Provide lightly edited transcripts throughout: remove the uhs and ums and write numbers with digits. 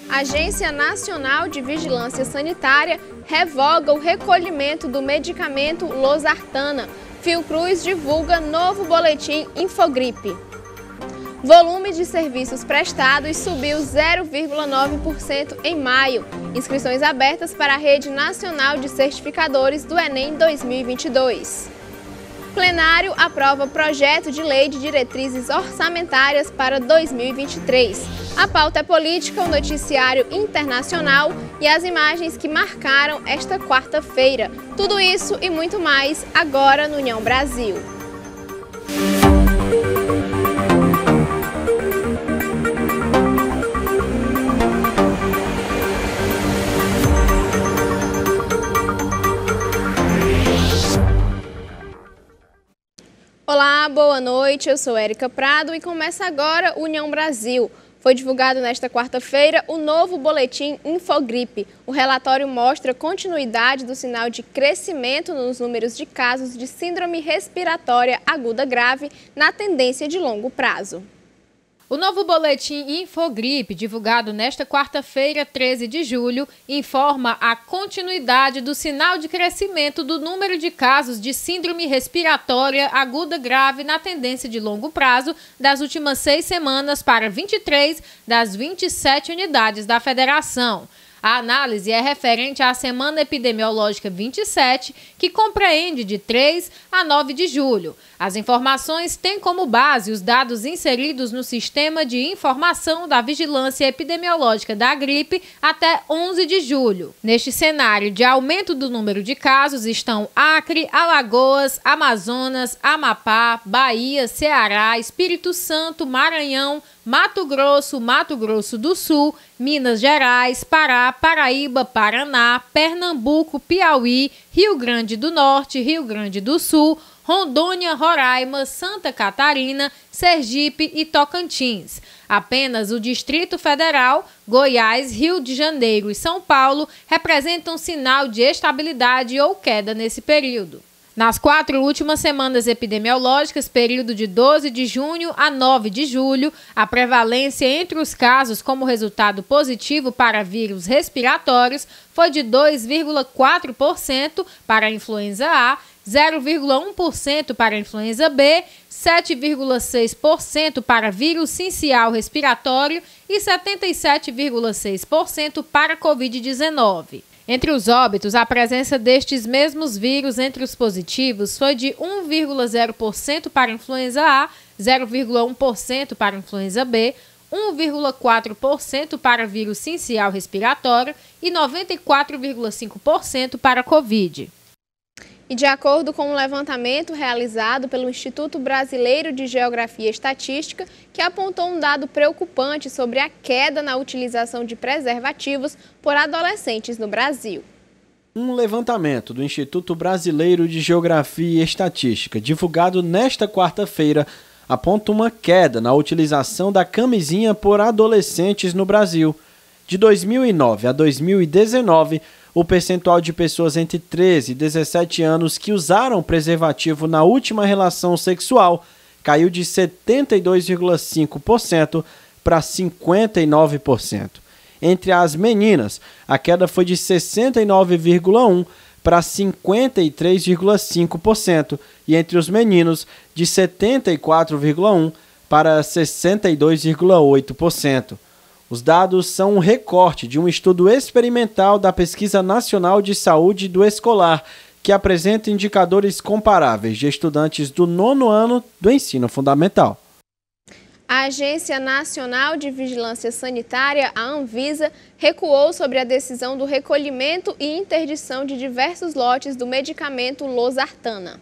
Agência Nacional de Vigilância Sanitária revoga o recolhimento do medicamento losartana. Fiocruz divulga novo boletim Infogripe. Volume de serviços prestados subiu 0,9% em maio. Inscrições abertas para a Rede Nacional de Certificadores do Enem 2022. Plenário aprova projeto de lei de diretrizes orçamentárias para 2023. A pauta é política, o noticiário internacional e as imagens que marcaram esta quarta-feira. Tudo isso e muito mais agora no União Brasil. Olá, boa noite, eu sou Érica Prado e começa agora o União Brasil. Foi divulgado nesta quarta-feira o novo boletim Infogripe. O relatório mostra continuidade do sinal de crescimento nos números de casos de síndrome respiratória aguda grave na tendência de longo prazo. O novo boletim Infogripe, divulgado nesta quarta-feira, 13 de julho, informa a continuidade do sinal de crescimento do número de casos de síndrome respiratória aguda grave na tendência de longo prazo das últimas 6 semanas para 23 das 27 unidades da federação. A análise é referente à semana epidemiológica 27, que compreende de 3 a 9 de julho. As informações têm como base os dados inseridos no Sistema de Informação da Vigilância Epidemiológica da Gripe até 11 de julho. Neste cenário de aumento do número de casos estão Acre, Alagoas, Amazonas, Amapá, Bahia, Ceará, Espírito Santo, Maranhão, Mato Grosso do Sul, Minas Gerais, Pará, Paraíba, Paraná, Pernambuco, Piauí, Rio Grande do Norte, Rio Grande do Sul, Rondônia, Roraima, Santa Catarina, Sergipe e Tocantins. Apenas o Distrito Federal, Goiás, Rio de Janeiro e São Paulo representam sinal de estabilidade ou queda nesse período. Nas 4 últimas semanas epidemiológicas, período de 12 de junho a 9 de julho, a prevalência entre os casos como resultado positivo para vírus respiratórios foi de 2,4% para a influenza A, 0,1% para a influenza B, 7,6% para vírus sincial respiratório e 77,6% para Covid-19. Entre os óbitos, a presença destes mesmos vírus entre os positivos foi de 1,0% para a influenza A, 0,1% para a influenza B, 1,4% para vírus sincial respiratório e 94,5% para a Covid. E de acordo com um levantamento realizado pelo Instituto Brasileiro de Geografia e Estatística, que apontou um dado preocupante sobre a queda na utilização de preservativos por adolescentes no Brasil. Um levantamento do Instituto Brasileiro de Geografia e Estatística, divulgado nesta quarta-feira, aponta uma queda na utilização da camisinha por adolescentes no Brasil. De 2009 a 2019, o percentual de pessoas entre 13 e 17 anos que usaram preservativo na última relação sexual caiu de 72,5% para 59%. Entre as meninas, a queda foi de 69,1% para 53,5% e entre os meninos, de 74,1% para 62,8%. Os dados são um recorte de um estudo experimental da Pesquisa Nacional de Saúde do Escolar, que apresenta indicadores comparáveis de estudantes do 9º ano do ensino fundamental. A Agência Nacional de Vigilância Sanitária, a Anvisa, recuou sobre a decisão do recolhimento e interdição de diversos lotes do medicamento losartana.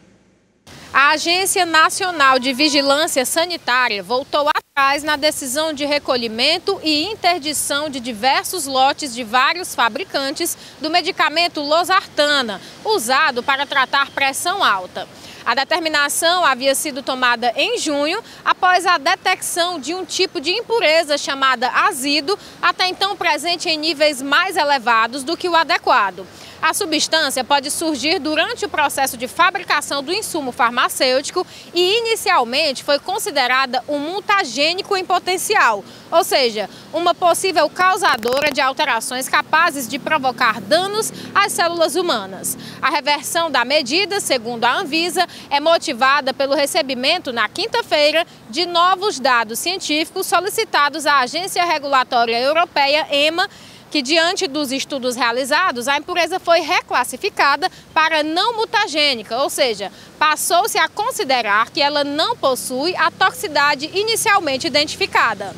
A Agência Nacional de Vigilância Sanitária voltou atrás na decisão de recolhimento e interdição de diversos lotes de vários fabricantes do medicamento losartana, usado para tratar pressão alta. A determinação havia sido tomada em junho, após a detecção de um tipo de impureza chamada azido, até então presente em níveis mais elevados do que o adequado. A substância pode surgir durante o processo de fabricação do insumo farmacêutico e inicialmente foi considerada um mutagênico em potencial, ou seja, uma possível causadora de alterações capazes de provocar danos às células humanas. A reversão da medida, segundo a Anvisa, é motivada pelo recebimento na quinta-feira de novos dados científicos solicitados à Agência Regulatória Europeia, EMA, que diante dos estudos realizados, a impureza foi reclassificada para não mutagênica, ou seja, passou-se a considerar que ela não possui a toxicidade inicialmente identificada.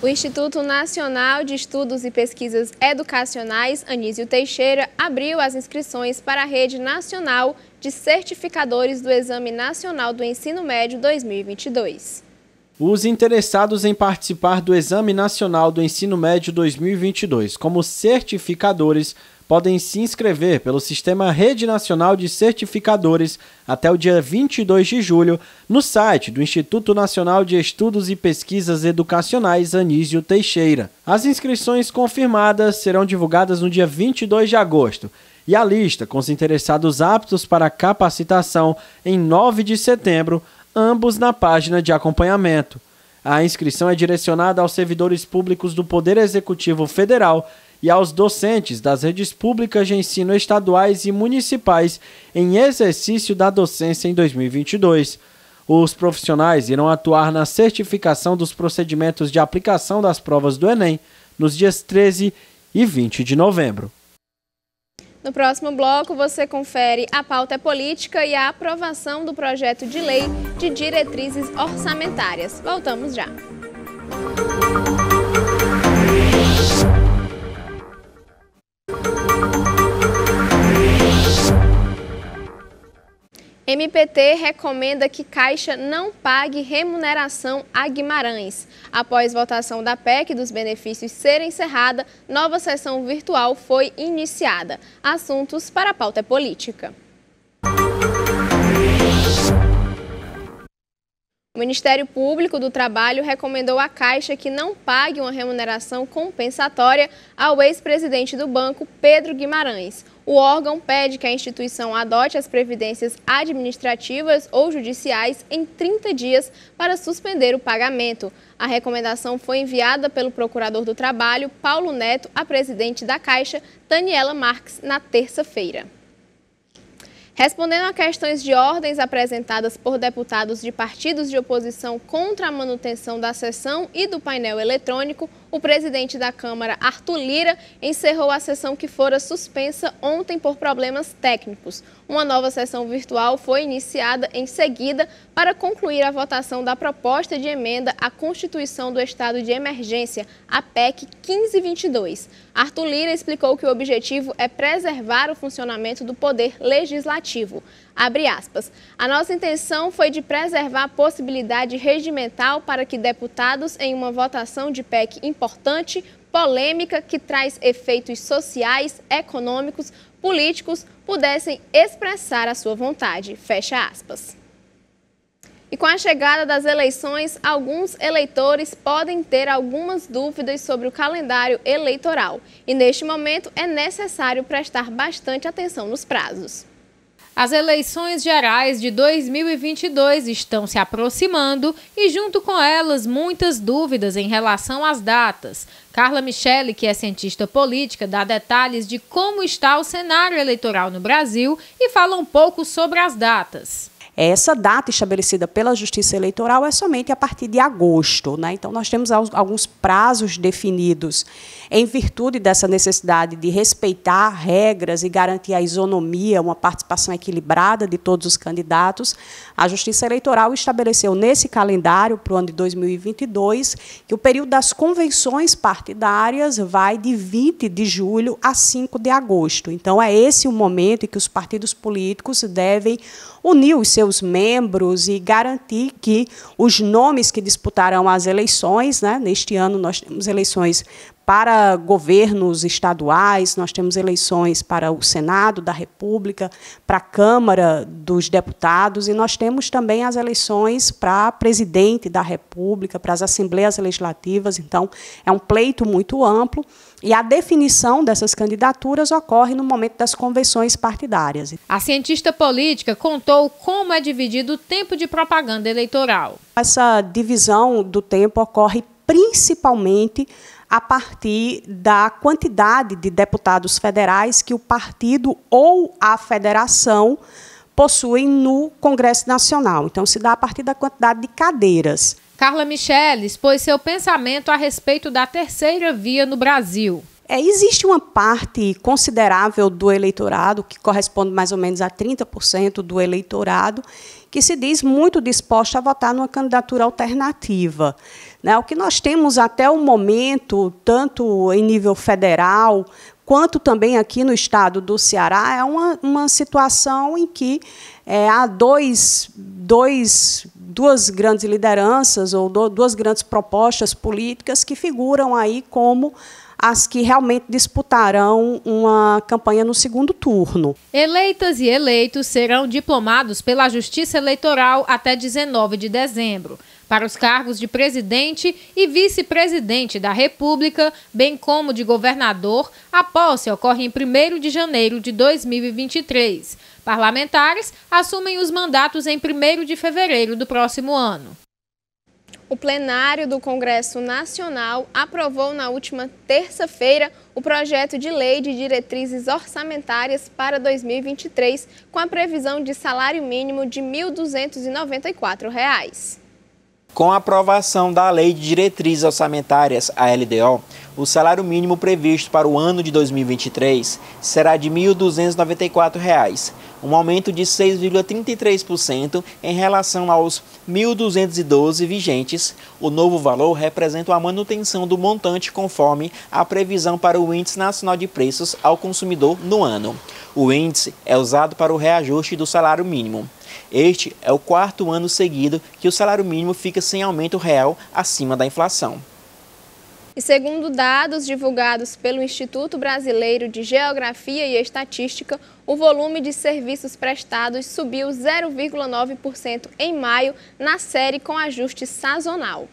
O Instituto Nacional de Estudos e Pesquisas Educacionais, Anísio Teixeira, abriu as inscrições para a Rede Nacional de Certificadores do Exame Nacional do Ensino Médio 2022. Os interessados em participar do Exame Nacional do Ensino Médio 2022 como certificadores podem se inscrever pelo Sistema Rede Nacional de Certificadores até o dia 22 de julho no site do Instituto Nacional de Estudos e Pesquisas Educacionais Anísio Teixeira. As inscrições confirmadas serão divulgadas no dia 22 de agosto e a lista com os interessados aptos para capacitação em 9 de setembro, ambos na página de acompanhamento. A inscrição é direcionada aos servidores públicos do Poder Executivo Federal e aos docentes das redes públicas de ensino estaduais e municipais em exercício da docência em 2022. Os profissionais irão atuar na certificação dos procedimentos de aplicação das provas do Enem nos dias 13 e 20 de novembro. No próximo bloco, você confere a pauta política e a aprovação do projeto de lei de diretrizes orçamentárias. Voltamos já. MPT recomenda que Caixa não pague remuneração a Guimarães. Após votação da PEC dos benefícios ser encerrada, nova sessão virtual foi iniciada. Assuntos para a pauta política. O Ministério Público do Trabalho recomendou à Caixa que não pague uma remuneração compensatória ao ex-presidente do banco, Pedro Guimarães. O órgão pede que a instituição adote as previdências administrativas ou judiciais em 30 dias para suspender o pagamento. A recomendação foi enviada pelo Procurador do Trabalho, Paulo Neto, à presidente da Caixa, Daniela Marques, na terça-feira. Respondendo a questões de ordens apresentadas por deputados de partidos de oposição contra a manutenção da sessão e do painel eletrônico, o presidente da Câmara, Arthur Lira, encerrou a sessão que fora suspensa ontem por problemas técnicos. Uma nova sessão virtual foi iniciada em seguida para concluir a votação da proposta de emenda à Constituição do Estado de Emergência, a PEC 1522. Arthur Lira explicou que o objetivo é preservar o funcionamento do Poder Legislativo. Abre aspas. A nossa intenção foi de preservar a possibilidade regimental para que deputados em uma votação de PEC importante, polêmica, que traz efeitos sociais, econômicos, políticos, pudessem expressar a sua vontade. Fecha aspas. E com a chegada das eleições, alguns eleitores podem ter algumas dúvidas sobre o calendário eleitoral. E neste momento é necessário prestar bastante atenção nos prazos. As eleições gerais de 2022 estão se aproximando e, junto com elas, muitas dúvidas em relação às datas. Carla Michele, que é cientista política, dá detalhes de como está o cenário eleitoral no Brasil e fala um pouco sobre as datas. Essa data estabelecida pela Justiça Eleitoral é somente a partir de agosto, né? Então, nós temos alguns prazos definidos em virtude dessa necessidade de respeitar regras e garantir a isonomia, uma participação equilibrada de todos os candidatos. A Justiça Eleitoral estabeleceu nesse calendário para o ano de 2022 que o período das convenções partidárias vai de 20 de julho a 5 de agosto. Então, é esse o momento em que os partidos políticos devem unir os seus membros e garantir que os nomes que disputarão as eleições, né, neste ano nós temos eleições para governos estaduais, nós temos eleições para o Senado da República, para a Câmara dos Deputados, e nós temos também as eleições para presidente da República, para as assembleias legislativas. Então, é um pleito muito amplo, e a definição dessas candidaturas ocorre no momento das convenções partidárias. A cientista política contou como é dividido o tempo de propaganda eleitoral. Essa divisão do tempo ocorre principalmente a partir da quantidade de deputados federais que o partido ou a federação possuem no Congresso Nacional. Então, se dá a partir da quantidade de cadeiras. Carla Michele expôs seu pensamento a respeito da terceira via no Brasil. Existe uma parte considerável do eleitorado, que corresponde mais ou menos a 30% do eleitorado, que se diz muito disposta a votar numa candidatura alternativa. O que nós temos até o momento, tanto em nível federal, quanto também aqui no estado do Ceará, é uma situação em que há duas grandes lideranças ou duas grandes propostas políticas que figuram aí como as que realmente disputarão uma campanha no segundo turno. Eleitas e eleitos serão diplomados pela Justiça Eleitoral até 19 de dezembro. Para os cargos de presidente e vice-presidente da República, bem como de governador, a posse ocorre em 1º de janeiro de 2023. Parlamentares assumem os mandatos em 1º de fevereiro do próximo ano. O plenário do Congresso Nacional aprovou na última terça-feira o projeto de lei de diretrizes orçamentárias para 2023, com a previsão de salário mínimo de R$ 1.294. Com a aprovação da Lei de Diretrizes Orçamentárias, a LDO, o salário mínimo previsto para o ano de 2023 será de R$ 1.294, um aumento de 6,33% em relação aos R$ 1.212 vigentes. O novo valor representa a manutenção do montante conforme a previsão para o Índice Nacional de Preços ao Consumidor no ano. O índice é usado para o reajuste do salário mínimo. Este é o 4º ano seguido que o salário mínimo fica sem aumento real acima da inflação. E segundo dados divulgados pelo Instituto Brasileiro de Geografia e Estatística, o volume de serviços prestados subiu 0,9% em maio na série com ajuste sazonal.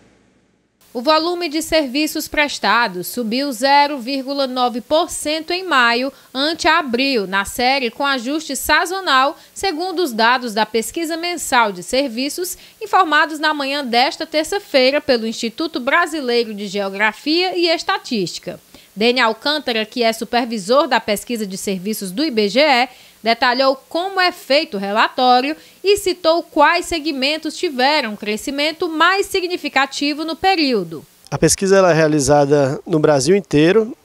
O volume de serviços prestados subiu 0,9% em maio ante abril, na série com ajuste sazonal, segundo os dados da Pesquisa Mensal de Serviços, informados na manhã desta terça-feira pelo Instituto Brasileiro de Geografia e Estatística. Dene Alcântara, que é supervisor da pesquisa de serviços do IBGE, detalhou como é feito o relatório e citou quais segmentos tiveram crescimento mais significativo no período. A pesquisa ela é realizada no Brasil inteiro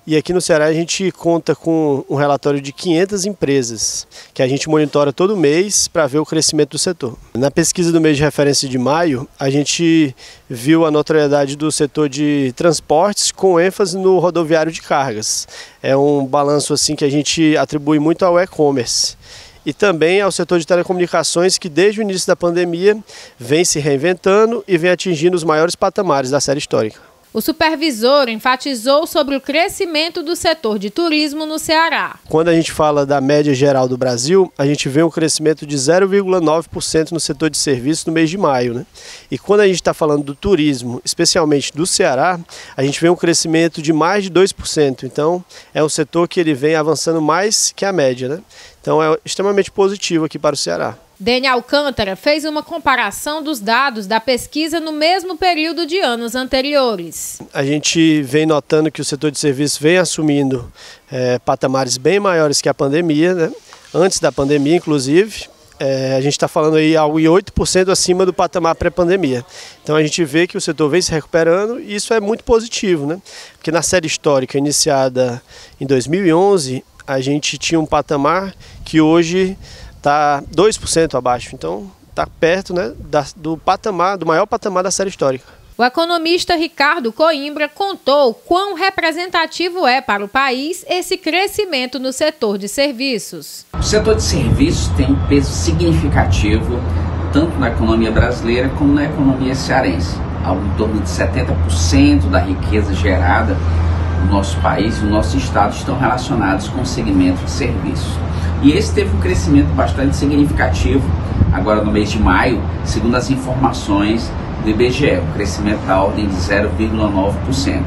e aqui no Ceará a gente conta com um relatório de 500 empresas que a gente monitora todo mês para ver o crescimento do setor. Na pesquisa do mês de referência de maio, a gente viu a notoriedade do setor de transportes com ênfase no rodoviário de cargas. É um balanço assim que a gente atribui muito ao e-commerce. E também ao setor de telecomunicações que desde o início da pandemia vem se reinventando e vem atingindo os maiores patamares da série histórica. O supervisor enfatizou sobre o crescimento do setor de turismo no Ceará. Quando a gente fala da média geral do Brasil, a gente vê um crescimento de 0,9% no setor de serviços no mês de maio, E quando a gente está falando do turismo, especialmente do Ceará, a gente vê um crescimento de mais de 2%. Então, é um setor que ele vem avançando mais que a média, Então, é extremamente positivo aqui para o Ceará. Dene Alcântara fez uma comparação dos dados da pesquisa no mesmo período de anos anteriores. A gente vem notando que o setor de serviços vem assumindo patamares bem maiores que a pandemia, Antes da pandemia, inclusive. A gente está falando aí algo em 8% acima do patamar pré-pandemia. Então a gente vê que o setor vem se recuperando e isso é muito positivo, Porque na série histórica iniciada em 2011, a gente tinha um patamar que hoje está 2% abaixo, então está perto do maior patamar da série histórica. O economista Ricardo Coimbra contou quão representativo é para o país esse crescimento no setor de serviços. O setor de serviços tem um peso significativo tanto na economia brasileira como na economia cearense. Algo em torno de 70% da riqueza gerada o nosso país e o nosso estado estão relacionados com o segmento de serviços. E esse teve um crescimento bastante significativo agora no mês de maio, segundo as informações do IBGE, um crescimento da ordem de 0,9%.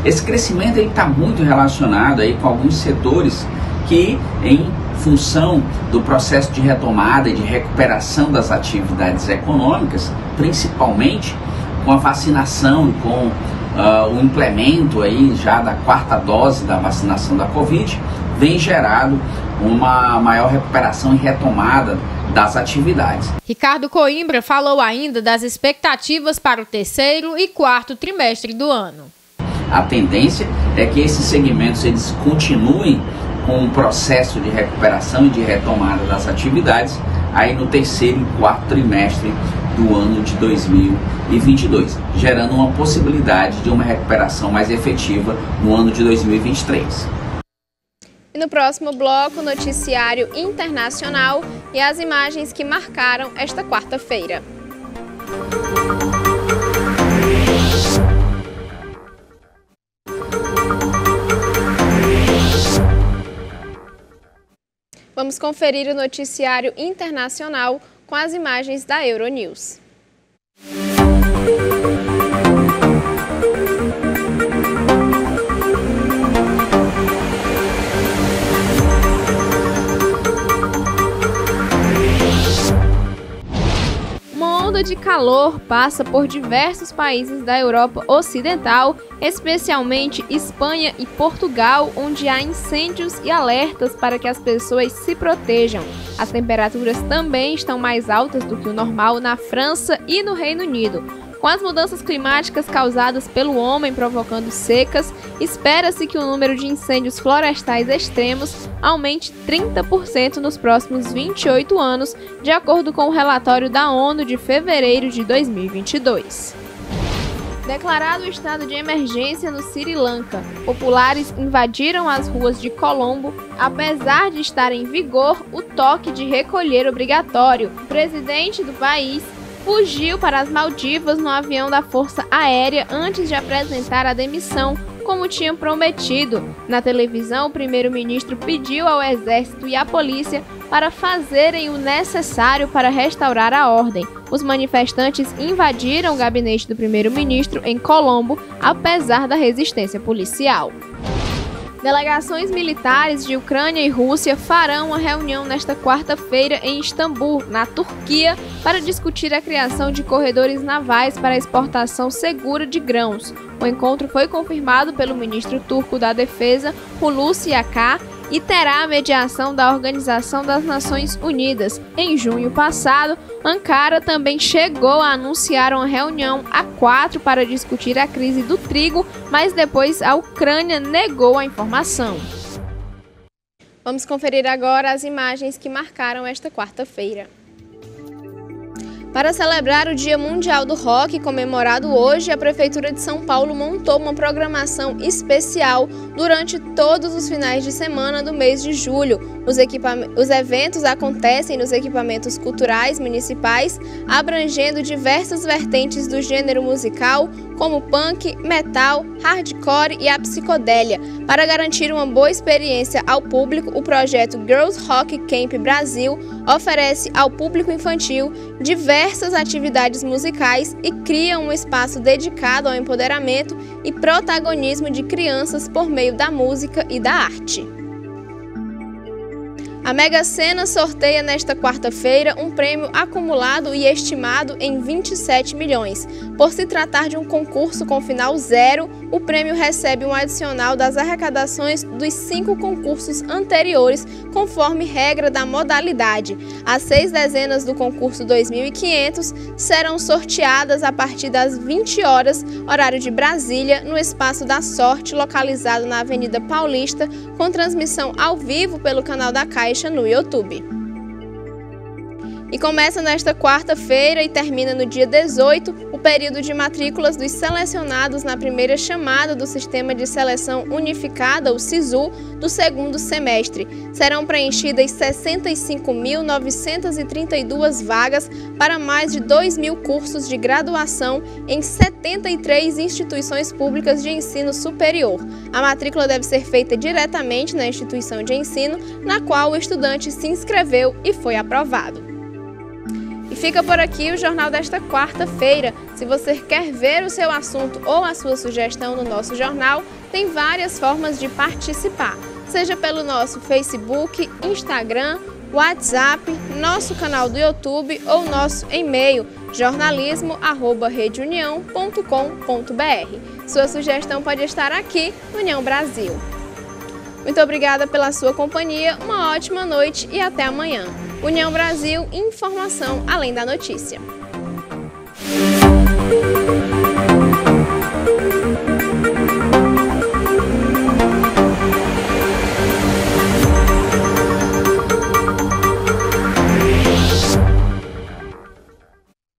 Esse crescimento está muito relacionado aí com alguns setores que, em função do processo de retomada e de recuperação das atividades econômicas, principalmente com a vacinação, com o implemento aí já da 4ª dose da vacinação da Covid, vem gerado uma maior recuperação e retomada das atividades. Ricardo Coimbra falou ainda das expectativas para o 3º e 4º trimestre do ano. A tendência é que esses segmentos eles continuem com o processo de recuperação e de retomada das atividades aí no 3º e 4º trimestre do ano de 2022, gerando uma possibilidade de uma recuperação mais efetiva no ano de 2023. E no próximo bloco, noticiário internacional e as imagens que marcaram esta quarta-feira. Vamos conferir o noticiário internacional com as imagens da Euronews. Uma onda de calor passa por diversos países da Europa Ocidental, especialmente Espanha e Portugal, onde há incêndios e alertas para que as pessoas se protejam. As temperaturas também estão mais altas do que o normal na França e no Reino Unido. Com as mudanças climáticas causadas pelo homem provocando secas, espera-se que o número de incêndios florestais extremos aumente 30% nos próximos 28 anos, de acordo com o relatório da ONU de fevereiro de 2022. Declarado o estado de emergência no Sri Lanka, populares invadiram as ruas de Colombo, apesar de estar em vigor o toque de recolher obrigatório. O presidente do país fugiu para as Maldivas no avião da Força Aérea antes de apresentar a demissão, como tinha prometido. Na televisão, o primeiro-ministro pediu ao exército e à polícia para fazerem o necessário para restaurar a ordem. Os manifestantes invadiram o gabinete do primeiro-ministro em Colombo, apesar da resistência policial. Delegações militares de Ucrânia e Rússia farão uma reunião nesta quarta-feira em Istambul, na Turquia, para discutir a criação de corredores navais para a exportação segura de grãos. O encontro foi confirmado pelo ministro turco da Defesa, Hulusi Akar, e terá a mediação da Organização das Nações Unidas. Em junho passado, Ankara também chegou a anunciar uma reunião a 4 para discutir a crise do trigo, mas depois a Ucrânia negou a informação. Vamos conferir agora as imagens que marcaram esta quarta-feira. Para celebrar o Dia Mundial do Rock, comemorado hoje, a Prefeitura de São Paulo montou uma programação especial durante todos os finais de semana do mês de julho. Os eventos acontecem nos equipamentos culturais municipais, abrangendo diversas vertentes do gênero musical, como punk, metal, hardcore e a psicodélia. Para garantir uma boa experiência ao público, o projeto Girls Rock Camp Brasil oferece ao público infantil diversas atividades musicais e cria um espaço dedicado ao empoderamento e protagonismo de crianças por meio da música e da arte. A Mega Sena sorteia nesta quarta-feira um prêmio acumulado e estimado em 27 milhões. Por se tratar de um concurso com final zero, o prêmio recebe um adicional das arrecadações dos 5 concursos anteriores, conforme regra da modalidade. As 6 dezenas do concurso 2.500 serão sorteadas a partir das 20 horas, horário de Brasília, no Espaço da Sorte, localizado na Avenida Paulista, com transmissão ao vivo pelo canal da Caixa no YouTube. E começa nesta quarta-feira e termina no dia 18 o período de matrículas dos selecionados na primeira chamada do Sistema de Seleção Unificada, o SISU, do segundo semestre. Serão preenchidas 65.932 vagas para mais de 2.000 cursos de graduação em 73 instituições públicas de ensino superior. A matrícula deve ser feita diretamente na instituição de ensino na qual o estudante se inscreveu e foi aprovado. E fica por aqui o jornal desta quarta-feira. Se você quer ver o seu assunto ou a sua sugestão no nosso jornal, tem várias formas de participar, seja pelo nosso Facebook, Instagram, WhatsApp, nosso canal do YouTube ou nosso e-mail jornalismo@redeunião.com.br. Sua sugestão pode estar aqui no União Brasil. Muito obrigada pela sua companhia, uma ótima noite e até amanhã. União Brasil, informação além da notícia.